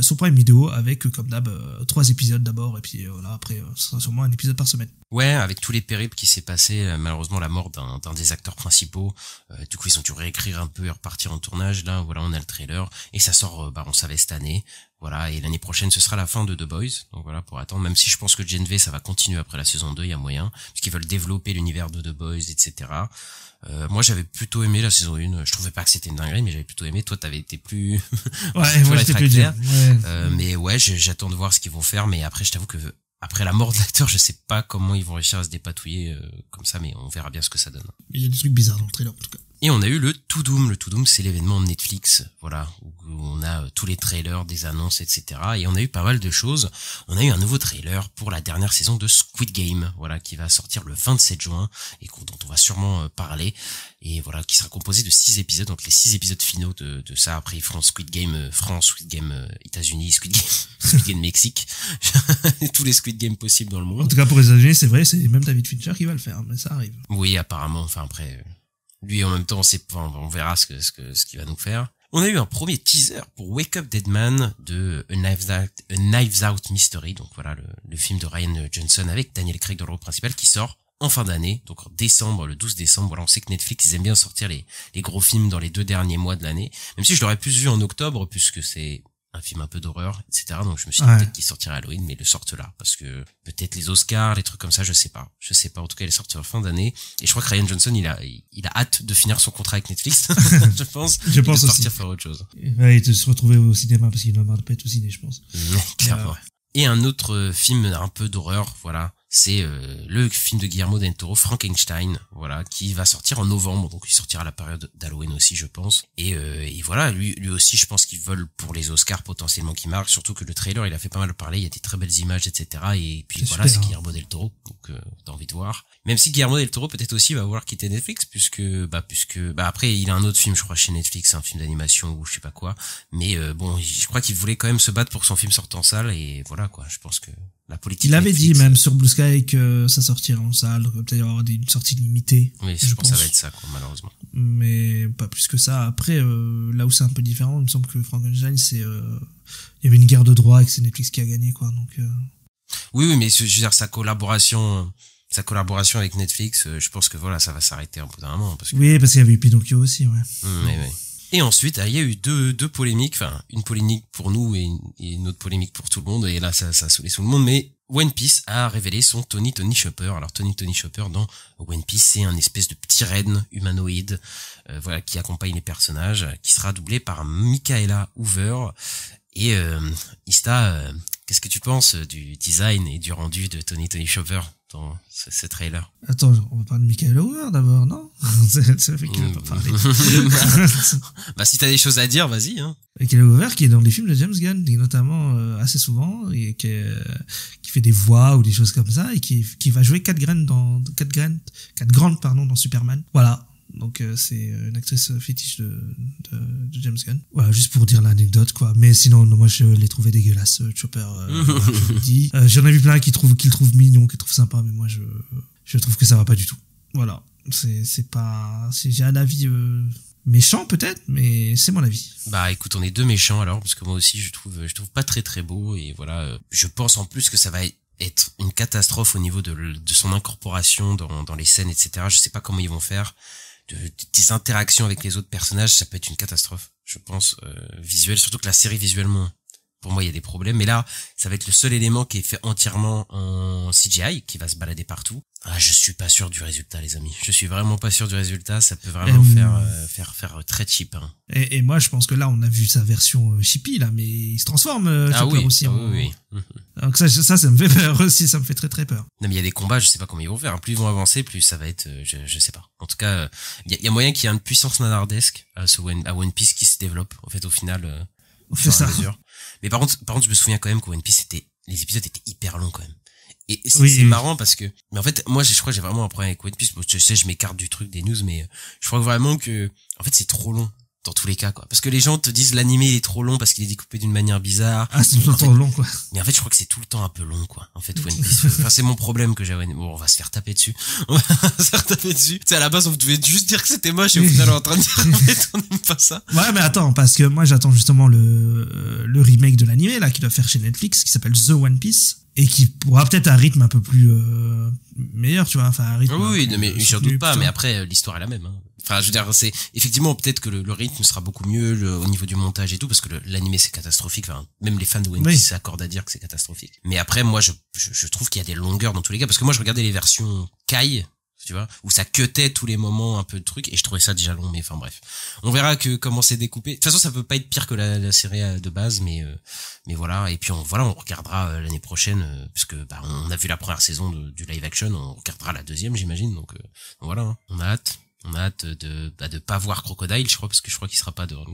Sur Prime Video avec comme d'hab 3 épisodes d'abord et puis voilà, après ce sera sûrement un épisode par semaine. Ouais, avec tous les périples qui s'est passé, malheureusement la mort d'un des acteurs principaux, du coup ils ont dû réécrire un peu et repartir en tournage. Là voilà, on a le trailer et ça sort, on savait cette année, voilà, et l'année prochaine ce sera la fin de The Boys, donc voilà, pour attendre, même si je pense que Jinvei ça va continuer après la saison 2, il y a moyen, puisqu'ils veulent développer l'univers de The Boys, etc. Moi j'avais plutôt aimé la saison 1, je trouvais pas que c'était une dinguerie, mais j'avais plutôt aimé. Toi t'avais été plus moi j'étais plus dur. Mais ouais, j'attends de voir ce qu'ils vont faire, mais après je t'avoue que après la mort de l'acteur, je sais pas comment ils vont réussir à se dépatouiller comme ça, mais on verra bien ce que ça donne. Il y a des trucs bizarres dans le trailer en tout cas. Et on a eu le To Doom. Le To Doom, c'est l'événement Netflix, voilà, où on a tous les trailers, des annonces, etc. Et on a eu pas mal de choses. On a eu un nouveau trailer pour la dernière saison de Squid Game, voilà, qui va sortir le 27 juin et dont on va sûrement parler. Et voilà, qui sera composé de 6 épisodes, donc les 6 épisodes finaux de ça. Après, ils feront Squid Game France, Squid Game États-Unis, Squid Game Mexique, tous les Squid Game possibles dans le monde. En tout cas, pour les États-Unis, c'est vrai, c'est même David Fincher qui va le faire, mais ça arrive. Oui, apparemment. Enfin après, lui en même temps, on verra ce qu'il va nous faire. On a eu un premier teaser pour Wake Up Dead Man de A Knives Out Mystery, donc voilà le film de Ryan Johnson avec Daniel Craig dans le rôle principal qui sort en fin d'année, donc en décembre, le 12 décembre. Voilà, on sait que Netflix, ils aiment bien sortir les gros films dans les 2 derniers mois de l'année, même si je l'aurais plus vu en octobre puisque c'est un film un peu d'horreur, etc. Donc je me suis dit peut-être qu'il sortirait à Halloween, mais ils le sortent là, parce que peut-être les Oscars, les trucs comme ça, je sais pas. En tout cas, il est sorti en fin d'année, et je crois que Ryan Johnson, il a hâte de finir son contrat avec Netflix, je pense. Je pense de aussi. partir faire autre chose. Ouais, et de se retrouver au cinéma, parce qu'il en a marre de pas être au ciné, je pense. Clairement. Et un autre film un peu d'horreur, voilà, c'est le film de Guillermo del Toro, Frankenstein, voilà, qui va sortir en novembre, donc il sortira à la période d'Halloween aussi, je pense. Et voilà, lui aussi, je pense qu'ils veulent pour les Oscars potentiellement qui marquent, surtout que le trailer, il a fait pas mal parler, il y a des très belles images, etc. Et puis C'est voilà, super, c'est hein. Guillermo del Toro, donc t'as envie de voir. Même si Guillermo del Toro peut-être aussi va vouloir quitter Netflix, puisque après il a un autre film, je crois, chez Netflix, un film d'animation ou je sais pas quoi. Mais bon, je crois qu'il voulait quand même se battre pour que son film sorte en salle, et voilà quoi. Je pense que la politique. Il avait Netflix, dit même sur Blue Sky que ça sortirait en salle, peut-être y avoir une sortie limitée. Oui, je pense que ça va être ça, quoi, malheureusement. Mais pas plus que ça. Après, là où c'est un peu différent, il me semble que Frankenstein, c'est il y avait une guerre de droits et que c'est Netflix qui a gagné, quoi. Donc Oui, mais je veux dire sa collaboration avec Netflix, je pense que voilà, ça va s'arrêter un peu d'un moment, parce que. oui, parce qu'il y avait eu Pinocchio aussi, ouais. Ouais. Et ensuite, il y a eu deux polémiques, enfin, une polémique pour nous et une autre polémique pour tout le monde, et là, ça a saoulé tout le monde, mais One Piece a révélé son Tony Chopper. Alors, Tony Chopper dans One Piece, c'est un espèce de petit renne humanoïde, voilà, qui accompagne les personnages, qui sera doublé par Michaela Hoover. Et, Ista, qu'est-ce que tu penses du design et du rendu de Tony Chopper dans ce trailer? Attends, on va parler de Michael Hoover d'abord, non? C'est le fait qu'il veut pas parler. Bah, si t'as des choses à dire, vas-y, hein. Michael Hoover qui est dans les films de James Gunn, et notamment assez souvent, et qui fait des voix ou des choses comme ça, et qui va jouer Cat Grant dans Superman. Voilà. Donc c'est une actrice fétiche de James Gunn. Voilà, juste pour dire l'anecdote, quoi. Mais sinon, non, moi je l'ai trouvé dégueulasse, Chopper. Voilà, je le dis. J'en ai vu plein qui le trouvent mignon, qui le trouvent sympa, mais moi je trouve que ça va pas du tout. Voilà, j'ai un avis méchant peut-être, mais c'est mon avis. Bah écoute, on est deux méchants alors, parce que moi aussi je trouve pas très très beau, et voilà, je pense en plus que ça va être une catastrophe au niveau de son incorporation dans les scènes, etc. Je sais pas comment ils vont faire. Des interactions avec les autres personnages, ça peut être une catastrophe, je pense, visuelle, surtout que la série visuellement, pour moi il y a des problèmes, mais là ça va être le seul élément qui est fait entièrement en CGI, qui va se balader partout. Je suis pas sûr du résultat, les amis, je suis vraiment pas sûr du résultat, ça peut vraiment faire très cheap, hein. Et moi je pense que là on a vu sa version chippie là, mais il se transforme Chopper aussi. Oui. Donc ça me fait peur aussi, ça me fait très très peur. Non mais il y a des combats, je sais pas comment ils vont faire, plus ils vont avancer, plus ça va être, je sais pas. En tout cas, il y a moyen qu'il y ait une puissance nanardesque à One Piece qui se développe en fait au final. C'est ça. Mais par contre je me souviens quand même que One Piece les épisodes étaient hyper longs quand même. Et oui, c'est marrant parce que, mais en fait, moi, je crois que j'ai vraiment un problème avec One Piece. Je sais, je m'écarte du truc des news, mais je crois vraiment que, en fait, c'est trop long. Dans tous les cas, quoi. Parce que les gens te disent l'animé il est trop long parce qu'il est découpé d'une manière bizarre. C'est tout le temps long, quoi. Mais en fait, je crois que c'est tout le temps un peu long, quoi. En fait, One Piece. Enfin, c'est mon problème que j'ai. Bon, on va se faire taper dessus. Tu sais, à la base, on devait juste dire que c'était moche et au final, on est en train de dire, en fait, on n'aime pas ça. Ouais, mais attends, parce que moi, j'attends justement le remake de l'animé, là, qu'il doit faire chez Netflix, qui s'appelle The One Piece. Et qui pourra peut-être un rythme un peu plus meilleur, tu vois, enfin un rythme. Oui, mais je doute pas, mais après l'histoire est la même, hein. Enfin, je veux dire, c'est effectivement peut-être que le rythme sera beaucoup mieux au niveau du montage et tout, parce que l'animé c'est catastrophique. Enfin, même les fans de One Piece s'accordent à dire que c'est catastrophique. Mais après, moi, je trouve qu'il y a des longueurs dans tous les cas, parce que moi, je regardais les versions Kai, tu vois, où ça cutait tous les moments un peu de trucs, et je trouvais ça déjà long, mais enfin bref. On verra comment c'est découpé. De toute façon, ça peut pas être pire que la série de base, mais voilà. Et puis on regardera l'année prochaine, puisque on a vu la première saison du live action, on regardera la deuxième, j'imagine. Donc voilà, hein. On a hâte de pas voir Crocodile, je crois, parce que je crois qu'il sera pas dans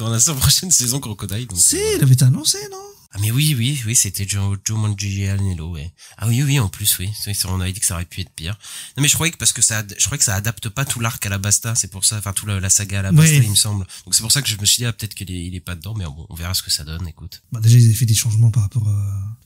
la prochaine saison Crocodile. Donc, il avait été annoncé, non? Ah mais oui, c'était Joe Manganiello, ouais. Ah oui, en plus, oui. On avait dit que ça aurait pu être pire. Non mais je croyais que ça adapte pas tout l'arc à la Basta, c'est pour ça, enfin tout la saga à la Basta, il me semble. Donc c'est pour ça que je me suis dit peut-être qu'il est pas dedans, mais bon, on verra ce que ça donne, écoute. Déjà ils avaient fait des changements par rapport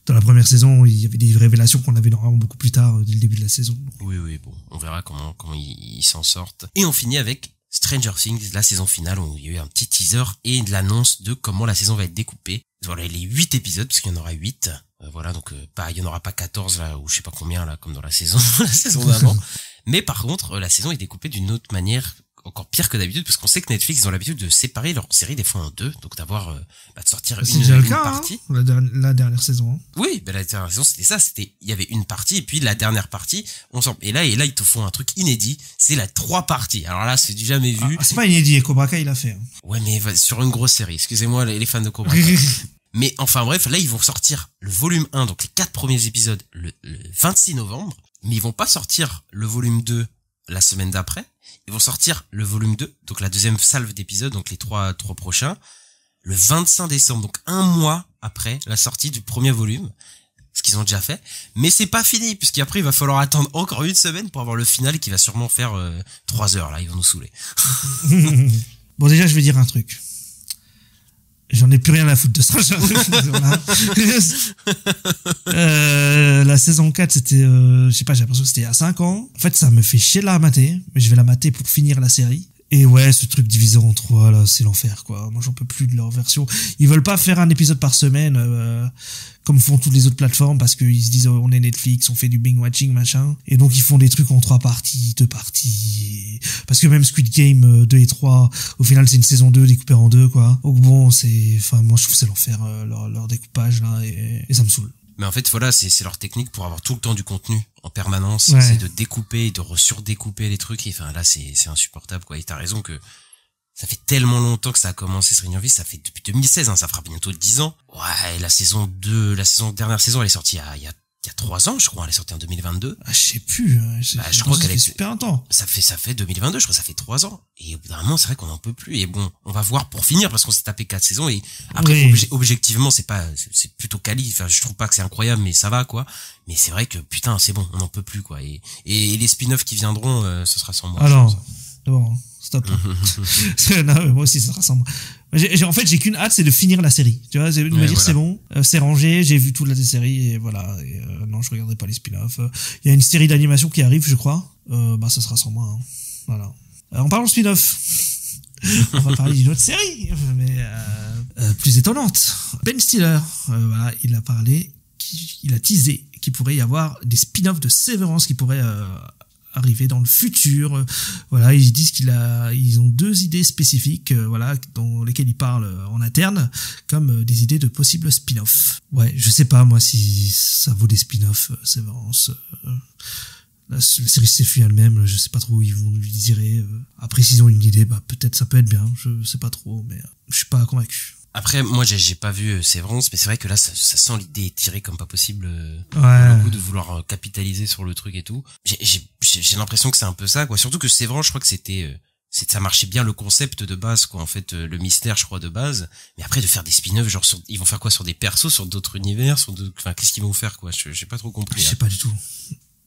dans la première saison, il y avait des révélations qu'on avait normalement beaucoup plus tard, dès le début de la saison. Oui, bon, on verra comment ils s'en sortent. Et on finit avec Stranger Things, la saison finale, où il y a eu un petit teaser et de l'annonce de comment la saison va être découpée. Voilà, les 8 épisodes, parce qu'il y en aura 8. Voilà, donc il y en aura pas 14 là, ou je sais pas combien là, comme dans la saison d'avant. Mais par contre, la saison est découpée d'une autre manière, encore pire que d'habitude, parce qu'on sait que Netflix, ils ont l'habitude de séparer leurs séries des fois en deux, donc d'avoir de sortir une partie. Hein, la dernière saison. Hein. Oui, la dernière saison c'était ça, il y avait une partie et puis la dernière partie ensemble. Et là ils te font un truc inédit, c'est la 3 parties. Alors là, c'est du jamais vu. C'est pas inédit, Cobra Kai il l'a fait. Hein. Ouais, mais sur une grosse série. Excusez-moi les fans de Cobra Kai. Mais enfin bref, là ils vont sortir le volume 1, donc les 4 premiers épisodes le 26 novembre, mais ils vont pas sortir le volume 2 la semaine d'après. Ils vont sortir le volume 2, donc la deuxième salve d'épisodes, donc les trois prochains, le 25 décembre, donc un mois après la sortie du premier volume, ce qu'ils ont déjà fait. Mais c'est pas fini, puisqu'après il va falloir attendre encore une semaine pour avoir le final qui va sûrement faire 3 heures, là, ils vont nous saouler. Bon, déjà, je vais dire un truc. J'en ai plus rien à foutre de ça. La saison 4, c'était, je sais pas, j'ai l'impression que c'était il y a 5 ans. En fait, ça me fait chier de la mater, mais je vais la mater pour finir la série. Et ouais, ce truc divisé en 3, là, c'est l'enfer, quoi. Moi, j'en peux plus de leur version. Ils veulent pas faire un épisode par semaine, comme font toutes les autres plateformes, parce qu'ils se disent, on est Netflix, on fait du binge watching, machin. Et donc, ils font des trucs en 3 parties, 2 parties. Parce que même Squid Game 2 et 3, au final, c'est une saison 2 découpée en 2, quoi. Donc bon, moi, je trouve que c'est l'enfer, leur découpage, là, et ça me saoule. Mais en fait, voilà, c'est leur technique pour avoir tout le temps du contenu en permanence. Ouais. C'est de découper, de surdécouper les trucs. Et enfin, là, c'est insupportable, quoi. Et t'as raison que ça fait tellement longtemps que ça a commencé, Stranger Things. Ça fait depuis 2016, hein. Ça fera bientôt 10 ans. Ouais, dernière saison, elle est sortie il y a 3 ans, je crois. Elle est sortie en 2022. Ah, je sais plus. Je crois qu'elle est super longtemps. Ça fait 2022, je crois que ça fait 3 ans. Et au bout d'un moment, c'est vrai qu'on n'en peut plus. Et bon, on va voir pour finir parce qu'on s'est tapé 4 saisons. Et après, oui. objectivement, c'est plutôt quali. Enfin, je trouve pas que c'est incroyable, mais ça va, quoi. Mais c'est vrai que, putain, c'est bon, on n'en peut plus, quoi. Et les spin-offs qui viendront, ce sera sans moi. Ah non. Bon, stop. Non, mais moi aussi, ça sera sans moi. En fait, j'ai qu'une hâte, c'est de finir la série. Tu vois, me dire voilà. c'est bon, c'est rangé, j'ai vu toute la série et voilà. Et, non, je regarderai pas les spin-offs. Il y a une série d'animation qui arrive, je crois. Ça sera sans moi. Hein. Voilà. En parlant de spin-off, on va parler d'une autre série, mais plus étonnante. Ben Stiller, voilà, il a teasé qu'il pourrait y avoir des spin-offs de Severance qui pourraient arriver dans le futur. Voilà, ils disent ils ont 2 idées spécifiques, voilà, dans lesquelles ils parlent en interne, comme des idées de possibles spin-off. Ouais, je sais pas moi si ça vaut des spin-off, Severance. La série s'effuit elle-même, je sais pas trop où ils vont lui direr. Après, s'ils ont une idée, peut-être ça peut être bien, je sais pas trop, mais je suis pas convaincu. Après, moi, j'ai pas vu Severance, mais c'est vrai que là, ça sent l'idée tirée comme pas possible. Ouais. Le coup de vouloir capitaliser sur le truc et tout. J'ai l'impression que c'est un peu ça, quoi. Surtout que Severance, je crois que ça marchait bien le concept de base, quoi. En fait, le mystère, je crois, de base. Mais après, de faire des spin-offs, genre, ils vont faire quoi sur des persos, sur d'autres univers, enfin, qu'est-ce qu'ils vont faire, quoi. J'ai pas trop compris. Je sais pas du tout.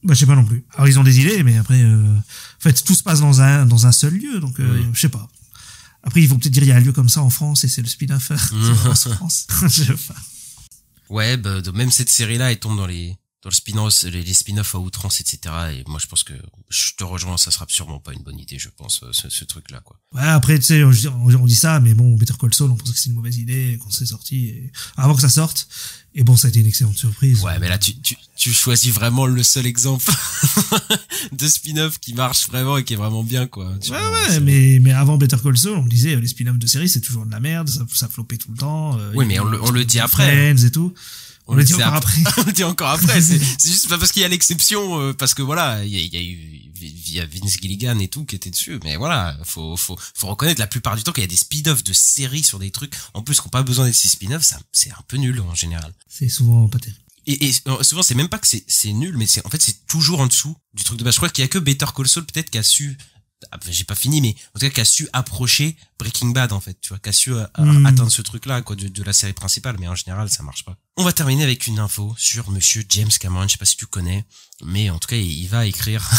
Je sais pas non plus. Alors, ils ont des idées, mais après, en fait, tout se passe dans un seul lieu, donc, oui. je sais pas. Après, ils vont peut-être dire il y a un lieu comme ça en France et c'est le spin-off en France. Ouais, même cette série-là, elle tombe dans les spin-offs, les spin-offs à outrance, etc. Et moi, je pense que je te rejoins, ça sera sûrement pas une bonne idée, je pense, ce truc-là, quoi. Ouais, après, tu sais, on dit ça, mais bon, Better Call Saul, on pensait que c'est une mauvaise idée quand c'est sorti, avant que ça sorte. Et bon, ça a été une excellente surprise. Ouais, mais là, tu choisis vraiment le seul exemple de spin-off qui marche vraiment et qui est vraiment bien, quoi. Ouais, mais avant Better Call Saul, on me disait, les spin-offs de séries, c'est toujours de la merde, ça flopait tout le temps. Oui, mais on le dit après. Friends et tout. On le dit encore après. On le dit encore après. C'est juste pas parce qu'il y a l'exception, parce que voilà, il y a eu Vince Gilligan et tout qui était dessus. Mais voilà, faut reconnaître la plupart du temps qu'il y a des spin-offs de séries sur des trucs, en plus, qui n'ont pas besoin d'être ces spin-offs, ça, c'est un peu nul, en général. C'est souvent pas terrible. Et souvent, c'est même pas que c'est nul, mais en fait, c'est toujours en dessous du truc de base. Je crois qu'il y a que Better Call Saul, peut-être, qui a su, j'ai pas fini, mais en tout cas, qui a su approcher Breaking Bad, en fait, tu vois, qui a su atteindre ce truc-là, quoi, de la série principale, mais en général, ça marche pas. On va terminer avec une info sur monsieur James Cameron, je sais pas si tu connais, mais en tout cas, il va écrire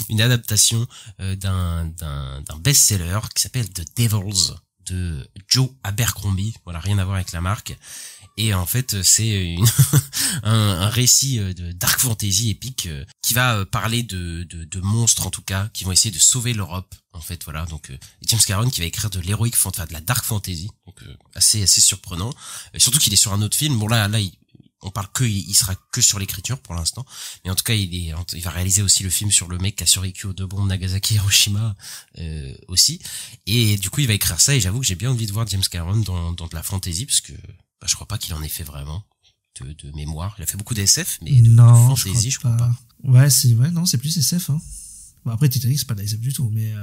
une adaptation d'un best-seller qui s'appelle The Devils de Joe Abercrombie. Voilà, rien à voir avec la marque. Et en fait, c'est un récit de dark fantasy épique qui va parler de monstres, en tout cas, qui vont essayer de sauver l'Europe. En fait, voilà. Donc, James Cameron qui va écrire de l'héroïque, enfin, de la dark fantasy. Donc, assez surprenant. Surtout qu'il est sur un autre film. Bon, là, on parle il sera que sur l'écriture pour l'instant. Mais en tout cas, il va réaliser aussi le film sur le mec qui a survécu aux 2 bombes Nagasaki et Hiroshima, aussi. Et du coup, il va écrire ça. Et j'avoue que j'ai bien envie de voir James Cameron dans de la fantasy, parce que, je crois pas qu'il en ait fait vraiment de mémoire. Il a fait beaucoup d'SF, mais de fantasy, je crois pas. Ouais, non, c'est plus SF, hein. Bon, après, Titanic, c'est pas de la SF du tout, mais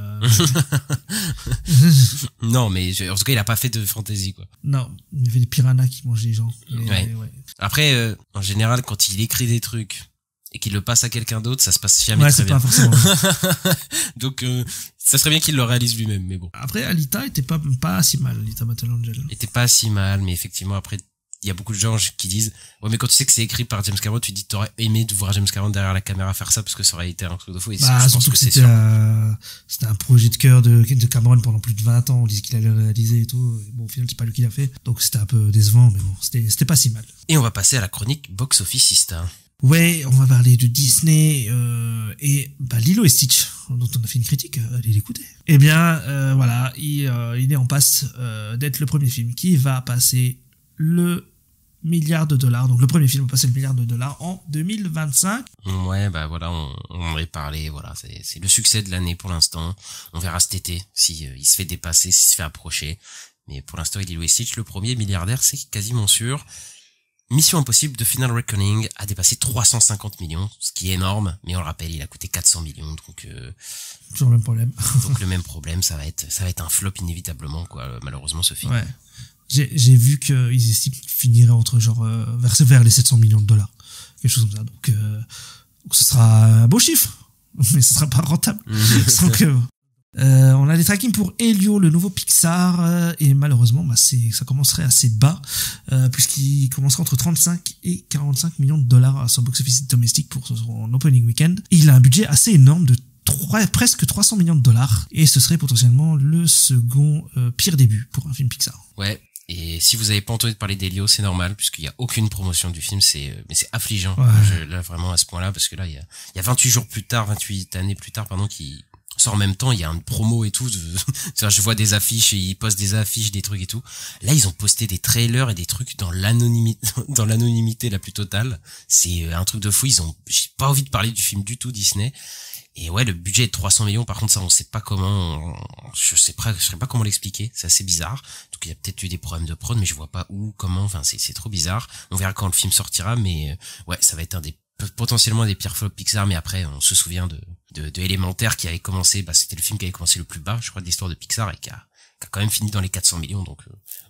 Non, mais en tout cas, il a pas fait de fantasy, quoi. Non, il a fait des piranhas qui mangent les gens. Ouais. Après, en général, quand il écrit des trucs et qu'il le passe à quelqu'un d'autre, ça se passe jamais Ouais, très c'est bien. pas forcément. Donc ça serait bien qu'il le réalise lui-même, mais bon. Après, Alita était pas si mal, Alita Battle Angel. Il était pas si mal, mais effectivement après il y a beaucoup de gens qui disent ouais mais quand tu sais que c'est écrit par James Cameron, tu te dis t'aurais aimé de voir James Cameron derrière la caméra faire ça parce que ça aurait été un truc de fou. Et Bah, je pense surtout que que c'est c'était sûr. c'était un projet de cœur de Cameron pendant plus de 20 ans. On disait qu'il allait le réaliser et tout. Et bon, au final, c'est pas lui qui l'a fait. Donc c'était un peu décevant, mais bon, c'était pas si mal. Et on va passer à la chronique Box Office Ista. Ouais, on va parler de Disney et Lilo et Stitch, dont on a fait une critique, allez l'écouter. Eh bien, voilà, il est en passe d'être le premier film qui va passer le milliard de dollars. Donc le premier film va passer le milliard de dollars en 2025. Ouais, bah voilà, on en avait parlé, voilà, c'est le succès de l'année pour l'instant. On verra cet été si il se fait dépasser, s'il se fait approcher. Mais pour l'instant, Lilo et Stitch, le premier milliardaire, c'est quasiment sûr. Mission Impossible de Final Reckoning a dépassé 350 millions, ce qui est énorme, mais on le rappelle, il a coûté 400 millions, donc Toujours le même problème. donc le même problème, ça va être un flop inévitablement, quoi, malheureusement, ce film. Ouais. J'ai vu qu'ils estiment qu'il finirait entre vers les 700 millions de dollars. Quelque chose comme ça. Donc ce sera un beau chiffre, mais ce sera pas rentable. Donc, on a des trackings pour Elio, le nouveau Pixar, et malheureusement, ça commencerait assez bas, puisqu'il commencerait entre 35 et 45 millions de dollars à son box-office domestique pour son opening weekend. Et il a un budget assez énorme de presque 300 millions de dollars, et ce serait potentiellement le second pire début pour un film Pixar. Ouais. Et si vous avez pas entendu parler d'Elio, c'est normal, puisqu'il y a aucune promotion du film, mais c'est affligeant. Ouais. Là, vraiment, à ce point-là, parce que là, il y a 28 années plus tard, qui sort en même temps, il y a une promo et tout. Je vois des affiches, et ils postent des affiches, des trucs et tout. Là, ils ont posté des trailers et des trucs dans l'anonymité la plus totale. C'est un truc de fou. J'ai pas envie de parler du film du tout, Disney. Et ouais, le budget est de 300 millions. Par contre, ça, on sait pas comment, je sais pas comment l'expliquer. C'est assez bizarre. Donc, il y a peut-être eu des problèmes de prod, mais je vois pas où, comment. Enfin, c'est trop bizarre. On verra quand le film sortira, mais ouais, ça va être potentiellement des pires flops Pixar. Mais après, on se souvient de Élémentaire qui avait commencé, c'était le film qui avait commencé le plus bas, je crois, de l'histoire de Pixar, et qui a quand même fini dans les 400 millions. Donc,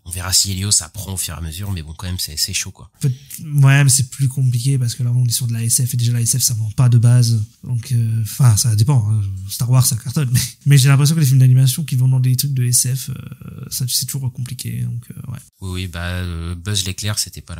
on verra si Elio ça prend au fur et à mesure, mais bon, quand même, c'est chaud, quoi. En fait, ouais, mais c'est plus compliqué parce que là, on est sur de la SF, et déjà la SF, ça vend pas de base. Donc, ça dépend. Hein. Star Wars, ça cartonne. Mais j'ai l'impression que les films d'animation qui vont dans des trucs de SF, ça, c'est toujours compliqué. Donc, ouais. Oui, Buzz l'éclair, c'était pas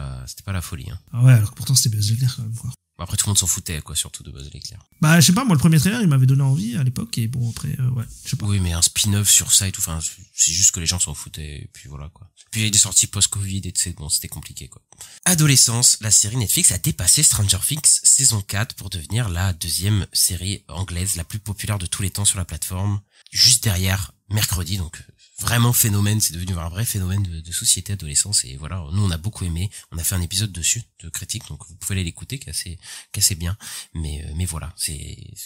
la folie, hein. Ah ouais, alors que pourtant, c'était Buzz l'éclair quand même, quoi. Après, tout le monde s'en foutait, quoi, surtout de Buzz l'éclair. Je sais pas, moi, le premier trailer, il m'avait donné envie à l'époque, et bon, après, ouais, je sais pas. Oui, mais un spin-off sur ça et tout, enfin, c'est juste que les gens s'en foutaient, et puis voilà, quoi. Puis il y a des sorties post-Covid, et bon, c'était compliqué, quoi. Adolescence, la série Netflix a dépassé Stranger Things saison 4 pour devenir la deuxième série anglaise la plus populaire de tous les temps sur la plateforme, juste derrière Mercredi, donc vraiment phénomène, c'est devenu un vrai phénomène de société adolescence, et voilà, nous on a beaucoup aimé, on a fait un épisode dessus de critique, donc vous pouvez aller l'écouter, qui est assez bien, mais voilà,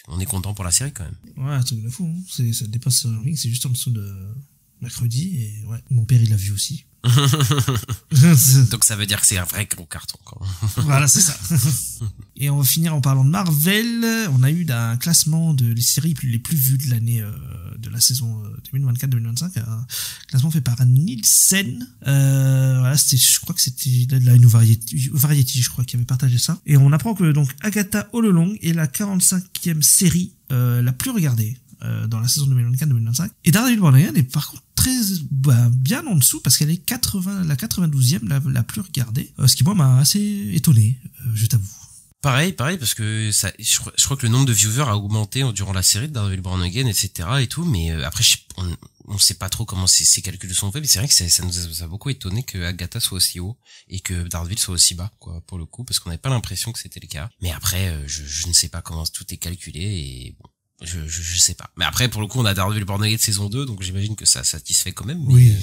on est content pour la série quand même. Ouais, un truc de fou, hein. Ça dépasse Stranger Things, c'est juste en dessous de Mercredi, et ouais, mon père il l'a vu aussi. Donc ça veut dire que c'est un vrai gros carton, quoi. Voilà, c'est ça. Et on va finir en parlant de Marvel. On a eu un classement les séries les plus vues de l'année, de la saison 2024-2025, un classement fait par Nielsen. Voilà, je crois que c'était de la Variety, je crois, qui avait partagé ça. Et on apprend que donc Agatha All Along est la 45e série la plus regardée dans la saison 2024-2025. Et Daredevil Born Again est par contre bien en dessous, parce qu'elle est la 92e la plus regardée, ce qui moi m'a assez étonné, je t'avoue. Pareil, parce que je crois que le nombre de viewers a augmenté durant la série de Daredevil Born Again, etc. et tout, mais après on sait pas trop comment ces calculs sont faits, mais c'est vrai que ça nous a beaucoup étonné que Agatha soit aussi haut et que Daredevil soit aussi bas, quoi, pour le coup, parce qu'on n'avait pas l'impression que c'était le cas. Mais après, je ne sais pas comment tout est calculé, et bon, je sais pas. Mais après, pour le coup, on a Daredevil Born Again de saison 2, donc j'imagine que ça satisfait quand même, mais oui.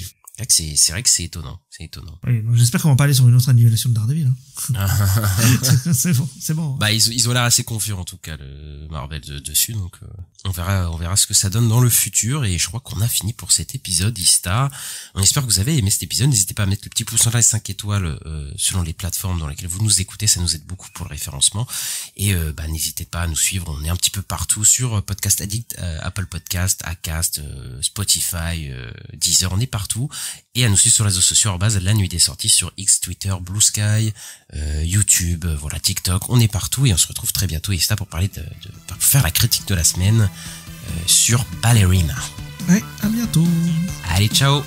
C'est vrai que c'est étonnant. Oui, donc j'espère qu'on va pas aller sur une autre annulation de Daredevil, hein. c'est bon. Bah, ils ont l'air assez confiants, en tout cas, le Marvel dessus, donc, on verra ce que ça donne dans le futur, et je crois qu'on a fini pour cet épisode, Ista. On espère que vous avez aimé cet épisode. N'hésitez pas à mettre le petit pouce en l'air et 5 étoiles, selon les plateformes dans lesquelles vous nous écoutez, ça nous aide beaucoup pour le référencement. Et, n'hésitez pas à nous suivre. On est un petit peu partout sur Podcast Addict, Apple Podcast, Acast, Spotify, Deezer, on est partout. et à nous suivre sur les réseaux sociaux La Nuit des Sorties sur X, Twitter, Blue Sky, YouTube, voilà, TikTok. On est partout et on se retrouve très bientôt. Et c'est là pour parler pour faire la critique de la semaine sur Ballerina. Ouais, à bientôt. Allez, ciao.